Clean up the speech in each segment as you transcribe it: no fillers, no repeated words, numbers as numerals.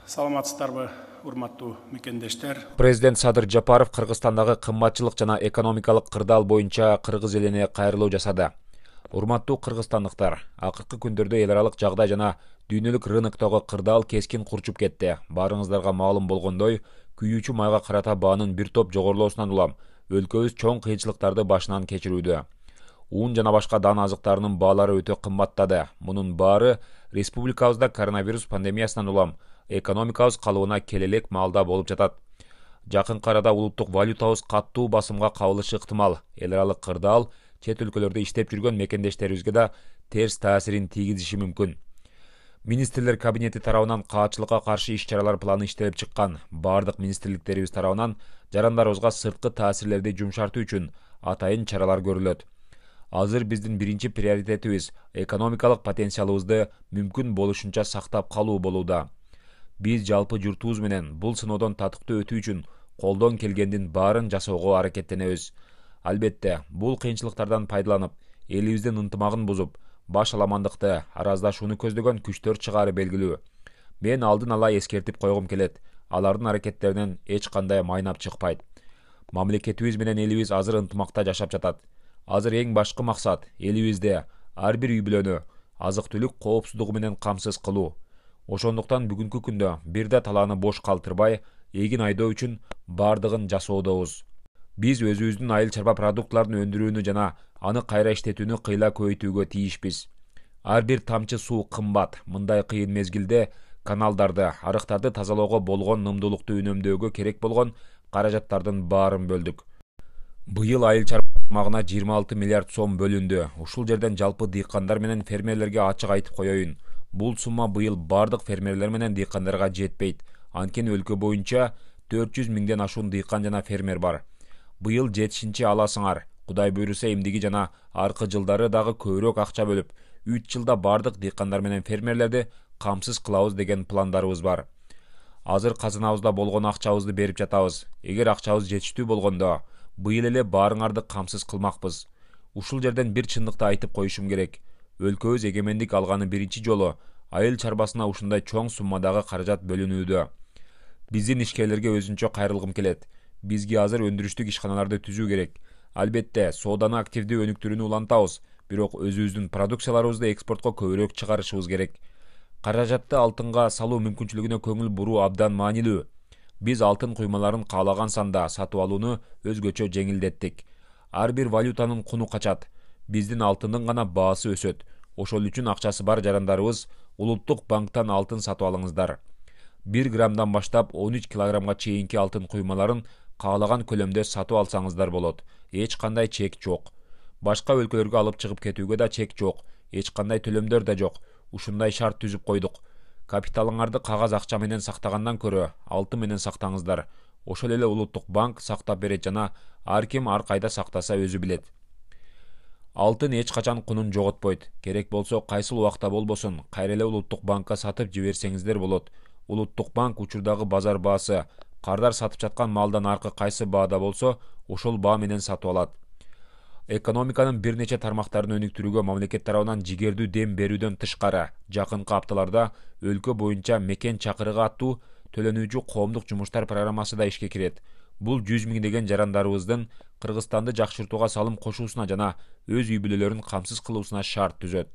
Саламатсыздарбы, урматтуу мекендештер. Президент Садыр Жапаров Кыргызстандагы кымбатчылык жана экономикалык кырдаал боюнча кыргыз элине кайрылуу жасады. Урматтуу кыргызстандыктар, акыркы күндөрдө эл аралык жагдай жана дүйнөлүк рыноктогу кырдаал кескин курчуп кетти. Барыңыздарга маалым болгондой, күйүүчү майга карата баанын бир топ жогорулуусунан улам өлкөбүз чоң кыйынчылыктарды башынан кечирүүдө. Ун жана башка дан азыктарынын баалары өтө кымбаттады. Мунун баары республикабызда коронавирус пандемиясынан улам экономикабыз калыбына келелек маалда болуп жатат. Жакынкы арада улуттук валютабыз каттуу басымга кабылышы ыктымал. Эл аралык кырдаал чет өлкөлөрдө иштеп жүргөн мекендештерибизге да терс таасирин тийгизиши мүмкүн. Министрлер кабинети тарабынан каачылыкка каршы иш-чаралар планы иштелип чыккан. Бардык министрликтерибиз тарабынан жарандарыбызга сырткы таасирлерди жумшартуу үчүн атайын чаралар көрүлөт. Азыр биздин биринчи приоритетибиз экономикалык потенциалыбызды мүмкүн болушунча сактап калуу болууда. Биз жалпы журтубуз менен бул сыноодон татыктуу өтүү үчүн колдон келгендин баарын жасоого аракеттенебиз. Албетте, бул кыйынчылыктардан пайдаланып, элибиздин ынтымагын бузуп, баш аламандыкты, араздашууну көздөгөн күчтөр чыгаары белгилүү. Мен алдын ала эскертип койгум келет. Алардын аракеттеринен эч кандай майнап чыкпайт. Мамлекетибиз менен элибиз азыр ынтымакта жашап жатат. Азыр эң башкы максат элибизде ар бир үй бүлөнү азык-түлүк коопсуздугу менен камсыз кылуу. Ошондуктан бүгүнкү күндө бир да талааны бош калтырбай, эгин айдоо үчүн бардыгын жасоодобуз. Биз өзүбүздүн айыл чарба продуктыларын өндүрүүнү жана аны кайра иштетүүнү кыйла көбөйтүүгө тийишпиз. Ар бир тамчы суу кымбат. Мындай кыйын мезгилде каналдарды, арыктарды тазалоого болгон нымдуулукту үнөмдөөгө керек болгон каражаттардын баарын бөлдүк. Быйыл айыл чарба тармагына 26 миллиард сом бөлүндү. Ушул жерден жалпы дыйкандар менен фермерлерге ачык айтып коеюн. Бул сумма быйыл бардык фермерлер менен дыйкандарга жетпейт. Анткени өлкө боюнча 400 миңден ашуун дыйкан жана фермер бар. Быйыл жетишинче аласыңар. Кудай буйруса эмдиги жана аркы жылдары дагы көбүрөөк акча бөлүп, 3 жылда бардык дыйкандар менен фермерлерди камсыз кылабыз деген пландарыбыз бар. Азыр казынабызда болгон акчабызды берип жатабыз. Эгер акчабыз жетиштүү болгондо, быйыл эле баарыңарды камсыз кылмакпыз. Ушул жерден бир чындыкты айтып коюшум керек. Өлкөбүз эгемендик алганы биринчи жолу айыл чарбасына ушундай чоң суммадагы каражат бөлүнүүдө. Биздин ишкерлерге өзүнчө кайрылгым келет. Бизге азыр өндүрүштүк ишканаларды түзүү керек. Албетте, сооданы активдүү өнүктүрүүнү улантабыз, бирок өзүбүздүн продукцияларыбызды экспортко көбүрөөк чыгарышыбыз керек. Каражатты алтынга салуу мүмкүнчүлүгүнө көңүл буруу абдан маанилүү. Биз алтын куймаларын каалаган санда сатып алууну өзгөчө жеңилдеттик. Ар бир валютанын куну качат. Биздин алтындын гана баасы өсөт. Ошол үчүн акчасы бар жарандарыбыз улуттук банктан алтын сатып алыңыздар. 1 граммдан баштап 13 килограммга чейинки алтын куймаларын каалаган көлөмдө сатып алсаңыздар болот. Эч кандай чек жок. Башка өлкөлөргө алып чыгып кетүүгө да чек жок. Эч кандай төлөмдөр да жок. Ушундай шарт түзүп койдук. Капиталыңарды кагаз акча менен сактагандан көрө алтын менен сактаңыздар. Ошол эле улуттук банк сактап берет жана ар ким ар кайда сактаса өзү билет. Алтын эч качан кунун жоготпойт. Керек болсо кайсыл убакта болбосун, кайра эле улуттук банкка сатып жиберсеңиздер болот. Улуттук банк учурдагы базар баасы, кардар сатып жаткан малдан аркы кайсы баада болсо, ошол баа менен сатып алат. Экономиканын бир нече тармактарын өнүктүрүүгө мамлекет тарабынан жигердүү дем берүүдөн тышкары, жакынкы апталарда өлкө боюнча мекен чакырыгы аттуу төлөнүүчү коомдук жумуштар программасы да ишке кирет. Бул 100 миңдеген жарандарыбыздын Кыргызстанды жакшыртууга салым кошуусуна жана өз үй бүлөлөрүн камсыз кылуусуна шарт түзөт.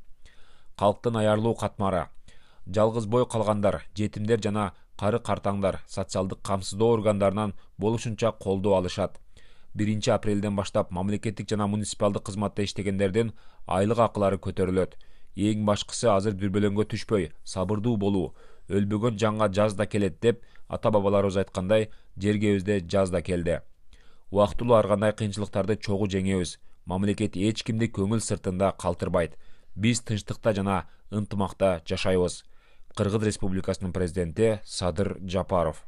Калктын аярлуу катмары, жалгыз бой калгандар, жетимдер жана кары картаңдар социалдык камсыздоо органдарынан болушунча колдоо алышат. 1 апрелден баштап мамлекеттик жана муниципалдык кызматта иштегендердин айлык акылары көтөрүлөт. Эң башкысы азыр дүрбөлөңгө түшпөй, сабырдуу болуу. Өлбөгөн жанга жаз да келет деп ата-бабаларыбыз айткандай, жергебизде жаз да келди. Убактылуу ар кандай кыйынчылыктарды чогуу жеңебиз. Мамлекет эч кимди көңүл сыртында калтырбайт. Биз тынчтыкта жана ынтымакта жашайбыз. Кыргыз Республикасынын президенти Садыр Жапаров.